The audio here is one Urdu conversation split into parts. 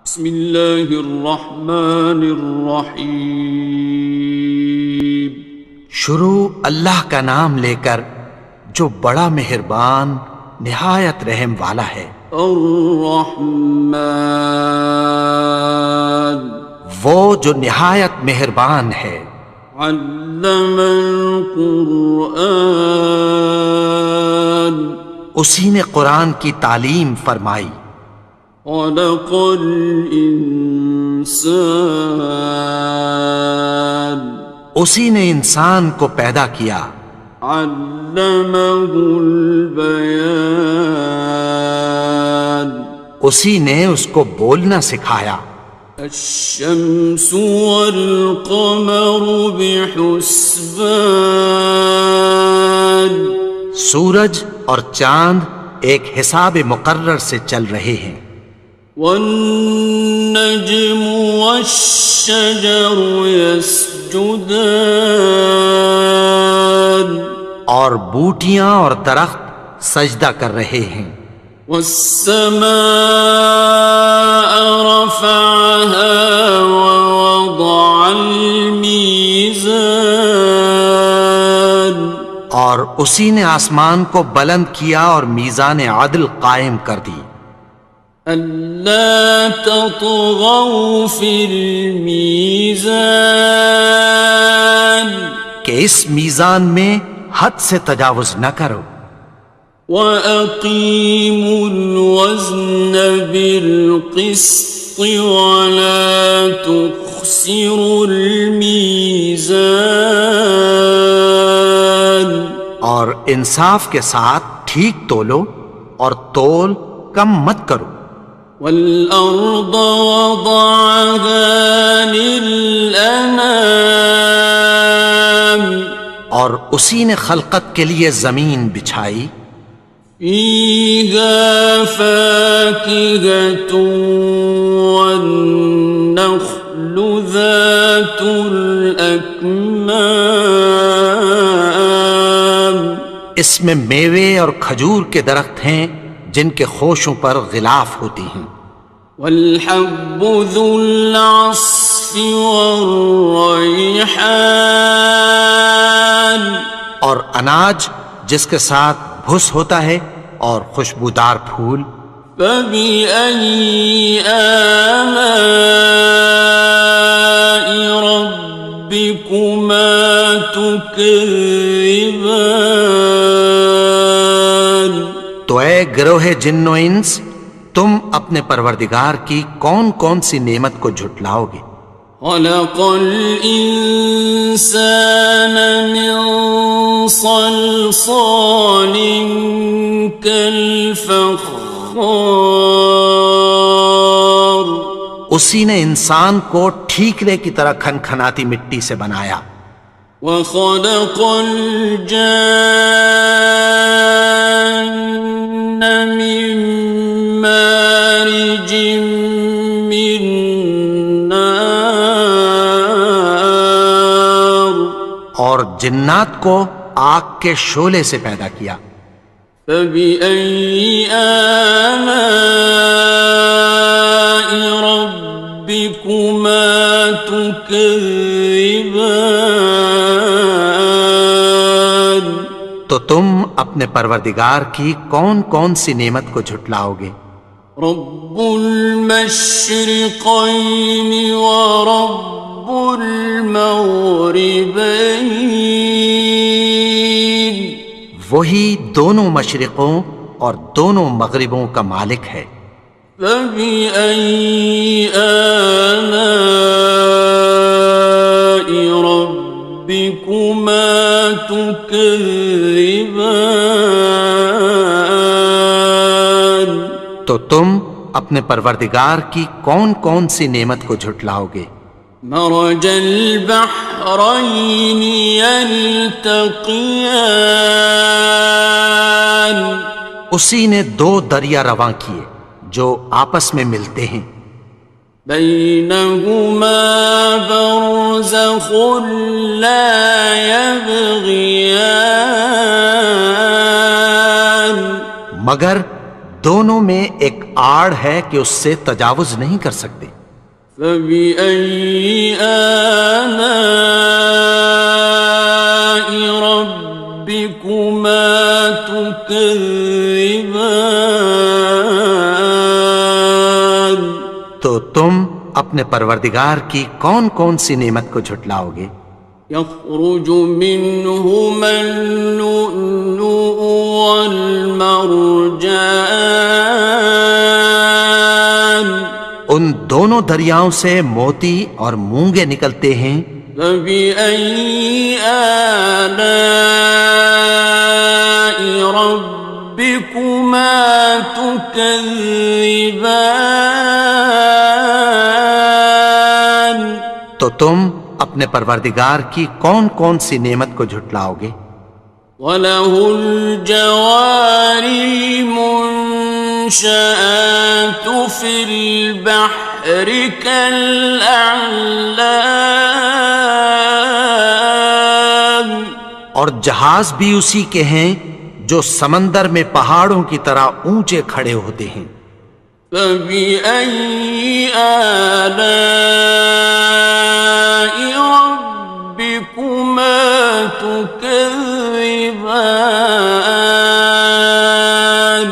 بسم اللہ الرحمن الرحیم۔ شروع اللہ کا نام لے کر جو بڑا مہربان نہایت رحم والا ہے۔ الرحمن، وہ جو نہایت مہربان ہے۔ علم القرآن، اسی نے قرآن کی تعلیم فرمائی۔ خلق الانسان، اسی نے انسان کو پیدا کیا۔ علمہ البیان، اسی نے اس کو بولنا سکھایا۔ الشمس والقمر بحسبان، سورج اور چاند ایک حساب مقرر سے چل رہے ہیں۔ والنجم والشجر يسجدان، اور بوٹیاں اور درخت سجدہ کر رہے ہیں۔ والسماء رفعها ووضع الميزان، اور اسی نے آسمان کو بلند کیا اور میزان عدل قائم کر دی۔ أَلَّا تَطْغَوْا فِي الْمِيزَانِ، کہ اس میزان میں حد سے تجاوز نہ کرو۔ وَأَقِيمُوا الْوَزْنَ بِالْقِسْطِ وَلَا تُخْسِرُوا الْمِيزَانَ، اور انصاف کے ساتھ ٹھیک تولو اور تول کم مت کرو۔ وَالْأَرْضَ وَضَعَهَا لِلْأَنَامِ، اور اسی نے خلقت کے لیے زمین بچھائی۔ فِيهَا فَاكِهَةٌ وَالنَّخْلُ ذَاتُ الْأَكْمَامِ، اس میں میوے اور کھجور کے درخت ہیں جن کے خوشوں پر غلاف ہوتی ہیں۔ وَالْحَبُّ ذُو الْعَصْفِ وَالرَّيْحَانِ، اور اناج جس کے ساتھ بھس ہوتا ہے اور خوشبودار پھول۔ فَبِأَيِّ آلَاءِ رَبِّكُمَا تُكَذِّبَانِ، تو اے گروہ جن و انس، تم اپنے پروردگار کی کون کون سی نعمت کو جھٹلاؤ گے؟ خَلَقَ الْإِنسَانَ مِنْ صَلْصَالٍ كَالْفَخَّارِ، اسی نے انسان کو ٹھیکرے کی طرح کھنکھناتی مٹی سے بنایا۔ وَخَلَقَ الْجَانَّ مِن مَّارِجٍ مِّن نَّارٍ، اور جنات کو آگ کے شعلے سے پیدا کیا۔ فَبِأَيِّ آلَاءِ رَبِّكُمَا تُكَذِّبَانِ، تو تم اپنے پروردگار کی کون کون سی نعمت کو جھٹلاؤ گے؟ رب المشرقین ورب المغربین، وہی دونوں مشرقوں اور دونوں مغربوں کا مالک ہے۔ فَبِأَيِّ آلَاءِ رَبِّكُمَا تُكَذِّبَانِ، تو تم اپنے پروردگار کی کون کون سی نعمت کو جھٹلاؤ گے؟ مرج البحرین یلتقیان، اسی نے دو دریا رواں کیے جو آپس میں ملتے ہیں۔ بینہما برزخ لا یبغیان، مگر دونوں میں ایک آڑ ہے کہ اس سے تجاوز نہیں کر سکتے۔ فبأي آلاء ربكما تكذبان؟ تو تم اپنے پروردگار کی کون کون سی نعمت کو جھٹلاؤ گے؟ يخرج منهما اللؤلؤ والمرجان ان دونوں دریاؤں سے موتی اور مونگے نکلتے ہیں۔ فبأي آلاء ربكما تكذبان؟ تو تم اپنے پروردگار کی کون کون سی نعمت کو جھٹلاؤ گے؟ وَلَهُ الْجَوَارِ الْمُنشَآتُ فِي الْبَحْرِ كَالْأَعْلَامِ، اور جہاز بھی اسی کے ہیں جو سمندر میں پہاڑوں کی طرح اونچے کھڑے ہوتے ہیں۔ فَبِأَيِّ آلَاءِ رَبِّكُمَا تُكَذِّبَانِ؟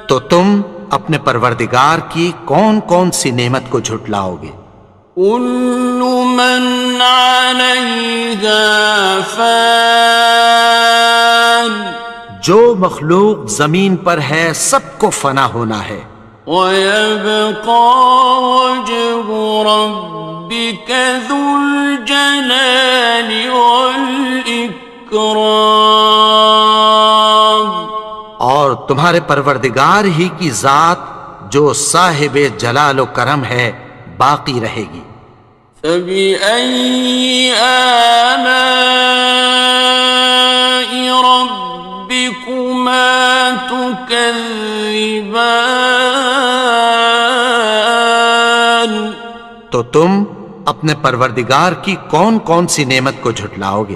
تو تم اپنے پروردگار کی کون کون سی نعمت کو جھٹلاؤ گے؟ كُلُّ مَنْ عَلَيْهَا فَانٍ، جو مخلوق زمین پر ہے سب کو فنا ہونا ہے۔ وَيَبْقَى وَجْهُ رَبِّكَ ذُو الْجَلَالِ وَالْإِكْرَامِ، اور تمہارے پروردگار ہی کی ذات جو صاحب جلال و کرم ہے باقی رہے گی۔ فَبِأَيِّ آلَاءِ رَبِّكُمَا تُكَذِّبَانِ؟ تو تم اپنے پروردگار کی کون کون سی نعمت کو جھٹلاؤ گے؟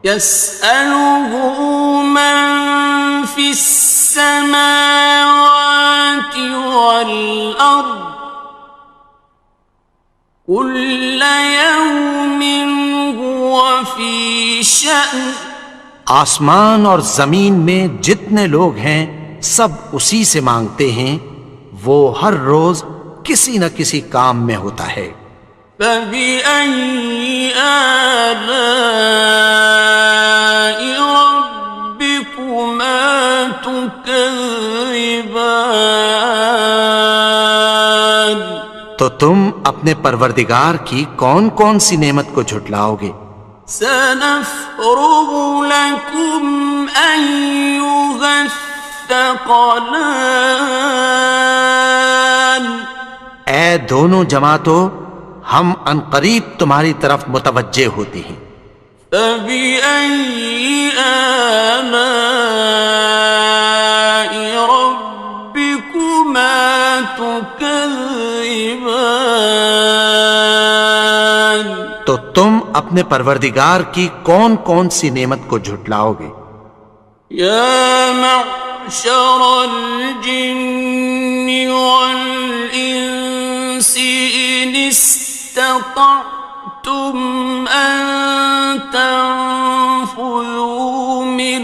يَسْأَلُهُ مَن فِي السَّمَاوَاتِ وَالْأَرْضِ كُلَّ يَوْمٍ هُوَ فِي شَأْنٍ، آسمان اور زمین میں جتنے لوگ ہیں سب اسی سے مانگتے ہیں، وہ ہر روز کسی نہ کسی کام میں ہوتا ہے۔ فَبِأَيِّ آلَاءِ رَبِّكُمَا تُكَذِّبَانِ؟ تو تم اپنے پروردگار کی کون کون سی نعمت کو جھٹلاؤ گے؟ سَنَفْرُغُ لَكُمْ أَيُّهَ الثَّقَلَانِ؟ اے دونوں جماعتوں، ہم عنقریب تمہاری طرف متوجہ ہوتے ہیں۔ فَبِأَيِّ آلَاءِ رَبِّكُمَا تُكَذِّبَانِ؟ تو تم اپنے پروردگار کی کون کون سی نعمت کو جھٹلاؤ گے؟ يَا مَعْشَرَ الْجِنِّ وَالْإِنسِ إِنِ اسْتَطَعْتُمْ أَن تَنفُذُوا مِنْ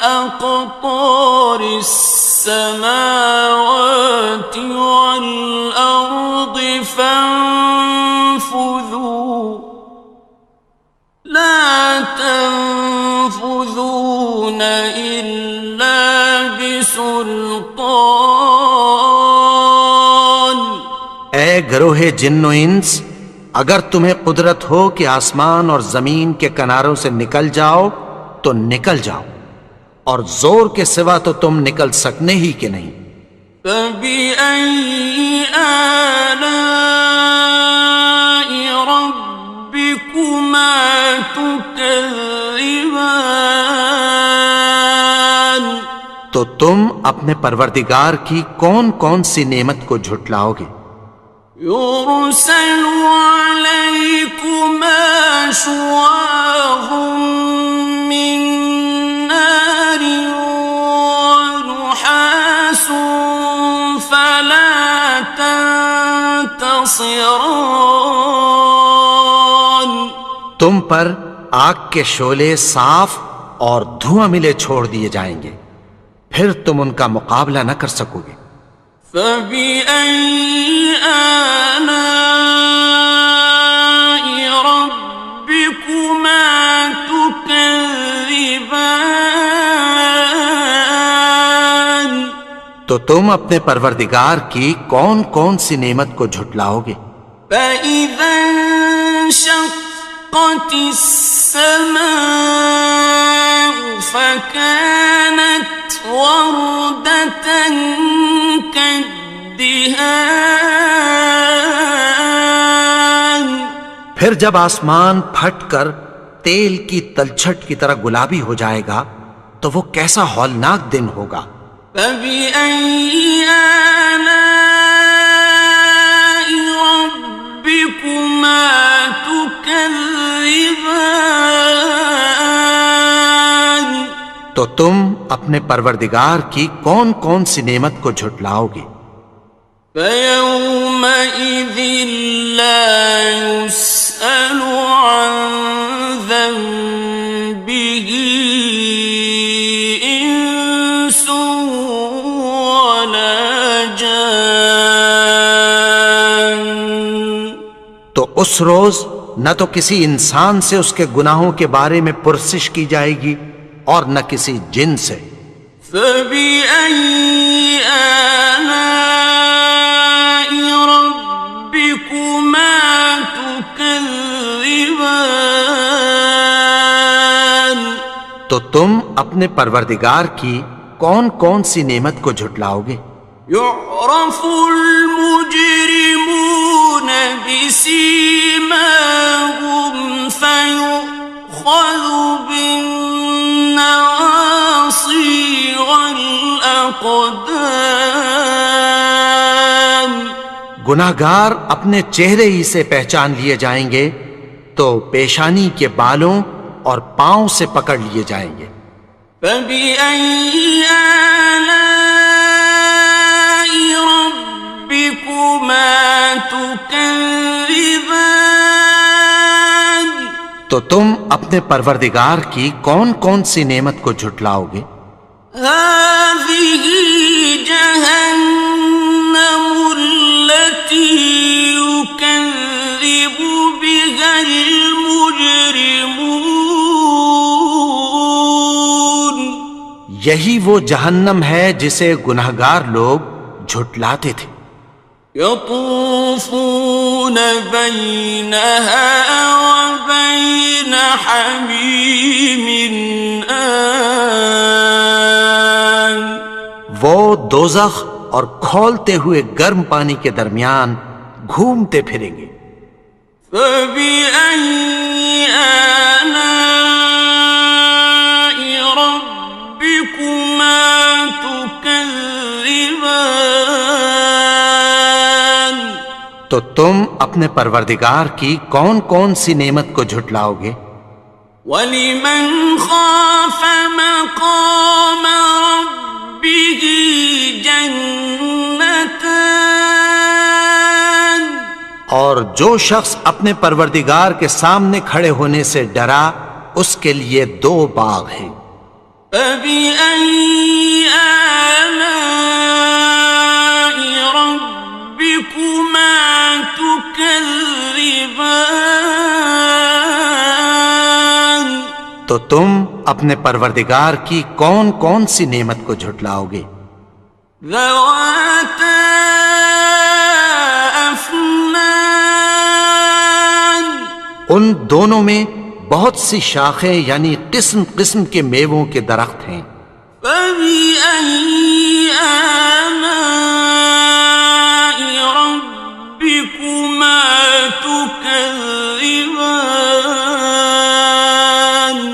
أَقْطَارِ السَّمَاوَاتِ وَالْأَرْضِ فَانفُذُوا لَا تَنفُذُونَ إِلَّا بِسُلْطَانٍ۔ اے گروہ جن و انس، اگر تمہیں قدرت ہو کہ آسمان اور زمین کے کناروں سے نکل جاؤ تو نکل جاؤ، اور زور کے سوا تو تم نکل سکنے ہی کہ نہیں۔ فَبِأَيِّ آلَاءِ رَبِّكُمَا تُكَذِّبَانِ؟ تو تم اپنے پروردگار کی کون کون سی نعمت کو جھٹلاؤ گے؟ يُرْسَلُ عَلَيْكُمَا شُوَاظٌ مِّن نَّارٍ وَنُحَاسٌ فَلَا صِرًا تم پر آگ کے شعلے صاف اور دھواں ملے چھوڑ دیے جائیں گے، پھر تم ان کا مقابلہ نہ کر سکو گے۔ فَبِأَيِّ آلَاءِ رَبِّكُمَا تُكَذِّبَانِ تو تم اپنے پروردگار کی کون کون سی نعمت کو جھٹلاؤ گے؟ فَإِذَا انشَقَّتِ السَّمَاءُ فَكَانَتْ وَرْدَةً كَالدِّهَانِ پھر جب آسمان پھٹ کر تیل کی تلچھٹ کی طرح گلابی ہو جائے گا تو وہ کیسا ہولناک دن ہوگا۔ فَبِأَيِّ آلَاءِ رَبِّكُمَا تُكَذِّبَانِ تو تم اپنے پروردگار کی کون کون سی نعمت کو جھٹلاؤ گے؟ فَيَوْمَئِذٍ لَا يُسْأَلُ عَنْ ذَنبِهِ إِنسٌ وَلَا جَانٌ تو اس روز نہ تو کسی انسان سے اس کے گناہوں کے بارے میں پرسش کی جائے گی اور نہ کسی جن سے۔ فَبِأَيِّ آلَاءِ رَبِّكُمَا تُكَذِّبَانِ تو تم اپنے پروردگار کی کون کون سی نعمت کو جھٹلاؤ گے؟ يُعْرَفُ الْمُجْرِمُونَ بِسِيمَاهُمْ فَيُؤْخَذُ بِالنَّوَاصِي وَالْأَقْدَامِ گناہگار اپنے چہرے ہی سے پہچان لیے جائیں گے تو پیشانی کے بالوں اور پاؤں سے پکڑ لیے جائیں گے۔ فَبِأَيِّ آلَاءِ رَبِّكُمَا تُكَذِّبَانِ تو تم اپنے پروردگار کی کون کون سی نعمت کو جھٹلاؤ گے؟ هَٰذِهِ جَهَنَّمُ الَّتِي يُكَذِّبُ بِهَا الْمُجْرِمُونَ یہی وہ جہنم ہے جسے گناہگار لوگ جھٹلاتے تھے۔ يَطُوفُونَ بَيْنَهَا وَبَيْنَ حَمِيمٍ آنٍ وہ دوزخ اور کھولتے ہوئے گرم پانی کے درمیان گھومتے پھریں گے۔ فَبِأَيِّ آلَاءِ رَبِّكُمَا تُكَذِّبَانِ تو تم اپنے پروردگار کی کون کون سی نعمت کو جھٹلاؤ گے؟ وَلِمَنْ خَافَ مَقَامَ رَبِّهِ جَنَّتَانِ اور جو شخص اپنے پروردگار کے سامنے کھڑے ہونے سے ڈرا اس کے لیے دو باغ ہیں۔ فَبِأَيِّ آلَاءِ رَبِّكُمَا تُكَذِّبَانِ تو تم اپنے پروردگار کی کون کون سی نعمت کو جھٹلاؤ گے؟ ذَوَاتَا أَفْنَانٍ ان دونوں میں بہت سی شاخیں یعنی قسم قسم کے میووں کے درخت ہیں۔ فَبِأَيِّ آلَاءِ رَبِّكُمَا تُكَذِّبَانِ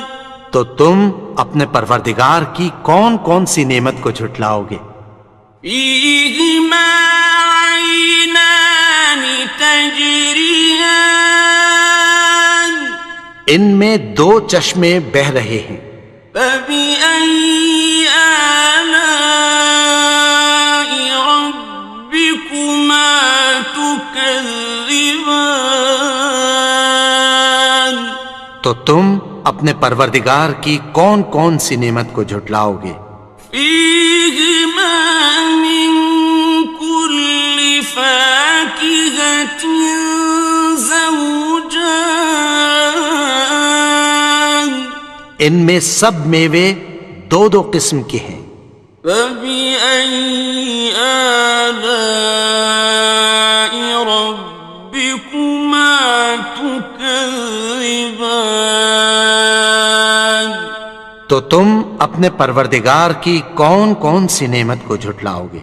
تو تم اپنے پروردگار کی کون کون سی نعمت کو جھٹلاؤ گے؟ فِيهِمَا عَيْنَانِ تَجْرِيَانِ ان میں دو چشمے بہہ رہے ہیں۔ فَبِأَيِّ آلَاءِ رَبِّكُمَا تُكَذِّبَانِ تو تم اپنے پروردگار کی کون کون سی نعمت کو جھٹلاؤ گے؟ فيهما من كل فاكهة زوجان ان میں سب میوے دو دو قسم کے ہیں۔ فبأي آلاء ربكما تكذبان تو تم اپنے پروردگار کی کون کون سی نعمت کو جھٹلاؤ گے؟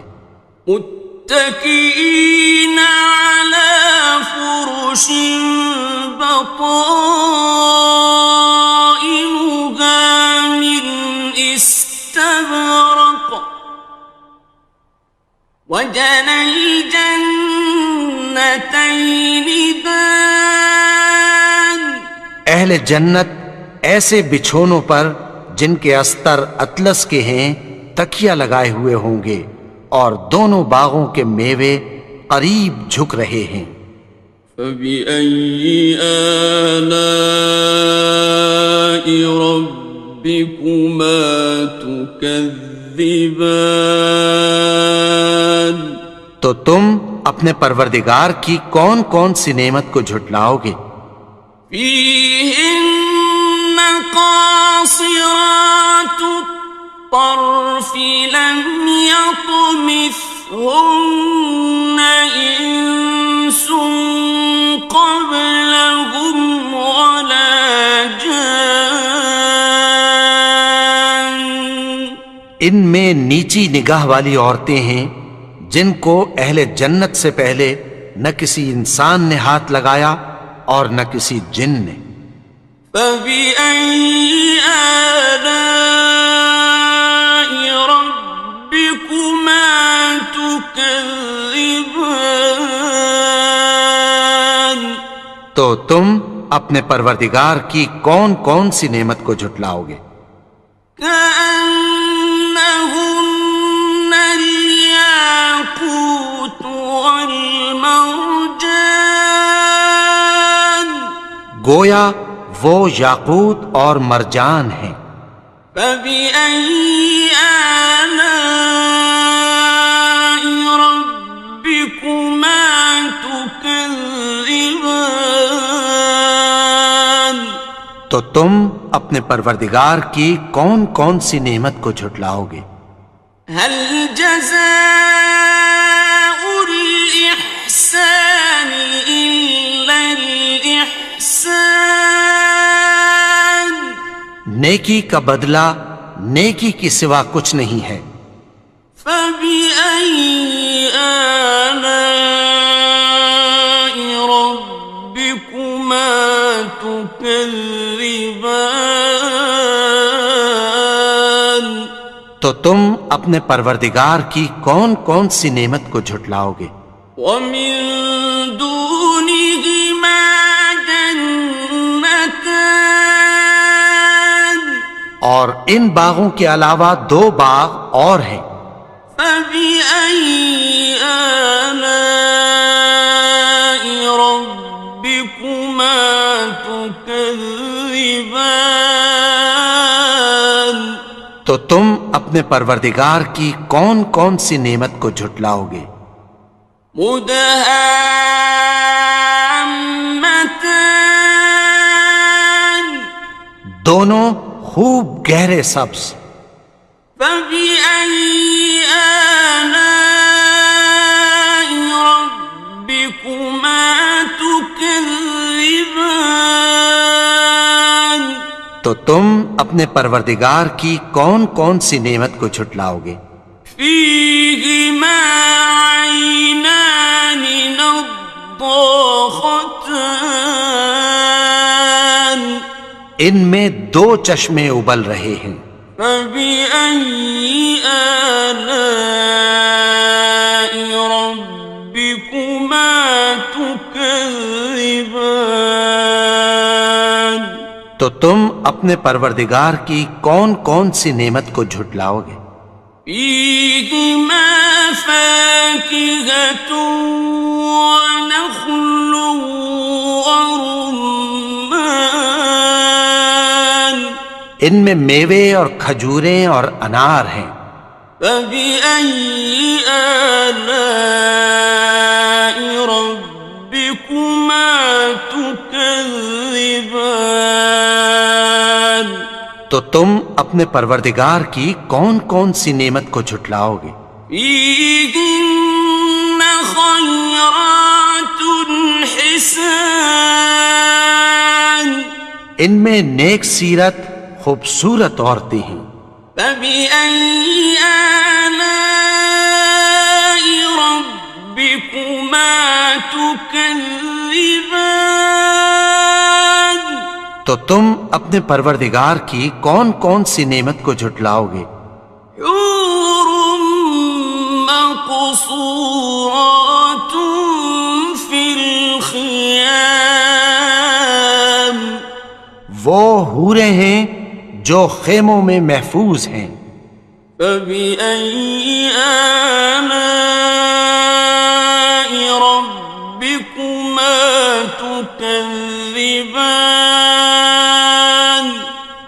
متكئين على فرش بطائنها من استبرق وجنى الجنتين دان اہل جنت ایسے بچھونوں پر جن کے استر اطلس کے ہیں تکیہ لگائے ہوئے ہوں گے، اور دونوں باغوں کے میوے قریب جھک رہے ہیں۔ فبأي آلاء ربكما تكذبان تو تم اپنے پروردگار کی کون کون سی نعمت کو جھٹلاؤ گے؟ فيهن قاصرات الطرف لم يطمثهن إنس قبلهم ولا جان ان میں نیچی نگاہ والی عورتیں ہیں جن کو اہل جنت سے پہلے نہ کسی انسان نے ہاتھ لگایا اور نہ کسی جن نے۔ فبأي آلاء ربكما تكذبان تو تم اپنے پروردگار کی کون کون سی نعمت کو جھٹلاؤ گے؟ كأنهن الياقوت والمرجان گویا وہ یاقوت اور مرجان ہیں۔ فبأي آلاء ربكما تكذبان تو تم اپنے پروردگار کی کون کون سی نعمت کو جھٹلاؤ گے؟ هل جزاء الإحسان إلا الإحسان نیکی کا بدلہ نیکی کی سوا کچھ نہیں ہے۔ فبأي آلاء ربكما تكذبان تو تم اپنے پروردگار کی کون کون سی نعمت کو جھٹلاؤ گے؟ ومن دونهما جنتان اور ان باغوں کے علاوہ دو باغ اور ہیں۔ فبأي آلاء ربكما تكذبان تو تم اپنے پروردگار کی کون کون سی نعمت کو جھٹلاؤ گے؟ مدهامتان دونوں خوب گہرے سبز۔ فبأي آلاء ربكما تكذبان تو تم اپنے پروردگار کی کون کون سی نعمت کو جھٹلاؤ گے؟ فيهما عينان نضاختان ان میں دو چشمے ابل رہے ہیں۔ فبأي آلاء ربكما تكذبان تو تم اپنے پروردگار کی کون کون سی نعمت کو جھٹلاؤ گے؟ فيهما فاكهة ونخل ورمان ان میں میوے اور کھجوریں اور انار ہیں۔ فبأي آلاء ربكما تكذبان؟ تو تم اپنے پروردگار کی کون کون سی نعمت کو جھٹلاؤ گے؟ فيهن خيرات حسان، ان میں نیک سیرت خوبصورت عورتیں ہیں۔ فبأي آلاء ربكما تكذبان؟ تو تم اپنے پروردگار کی کون کون سی نعمت کو جھٹلاؤ گے؟ حور مقصورات في الخيام، وہ حوریں ہیں جو خیموں میں محفوظ ہیں۔ فبأي آلاء ربكما تكذبان؟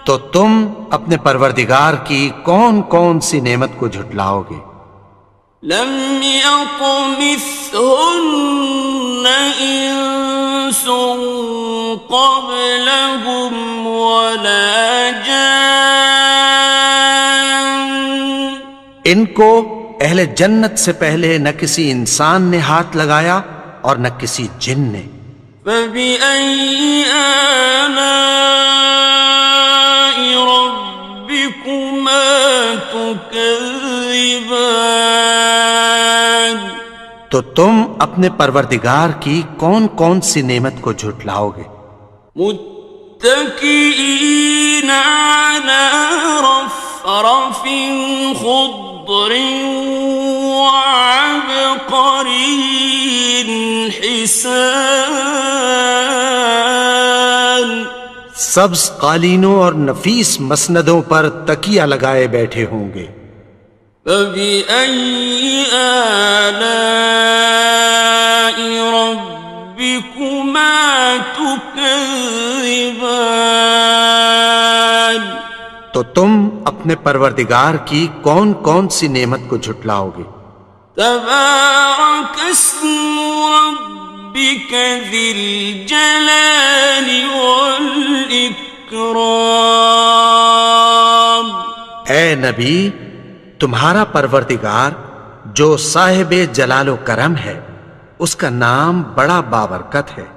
تو تم اپنے پروردگار کی کون کون سی نعمت کو جھٹلاؤ گے؟ لم يطمثهن إنس قبلهم ولا جان، ان کو اہل جنت سے پہلے نہ کسی انسان نے ہاتھ لگایا اور نہ کسی جن نے۔ فبأي آلاء ربكما تكذبان؟ تو تم اپنے پروردگار کی کون کون سی نعمت کو جھٹلاؤ گے؟ متكئين على رفرف خضر وعبقري حسان، سبز قالینوں اور نفیس مسندوں پر تکیہ لگائے بیٹھے ہوں گے۔ فبأي آلاء ربكما تكذبان؟ تو تم اپنے پروردگار کی کون کون سی نعمت کو جھٹلاؤ گے؟ تبارك اسم ربك ذي الجلال والإكرام۔ اے نبی، تمہارا پروردگار جو صاحب جلال و کرم ہے، اس کا نام بڑا بابرکت ہے۔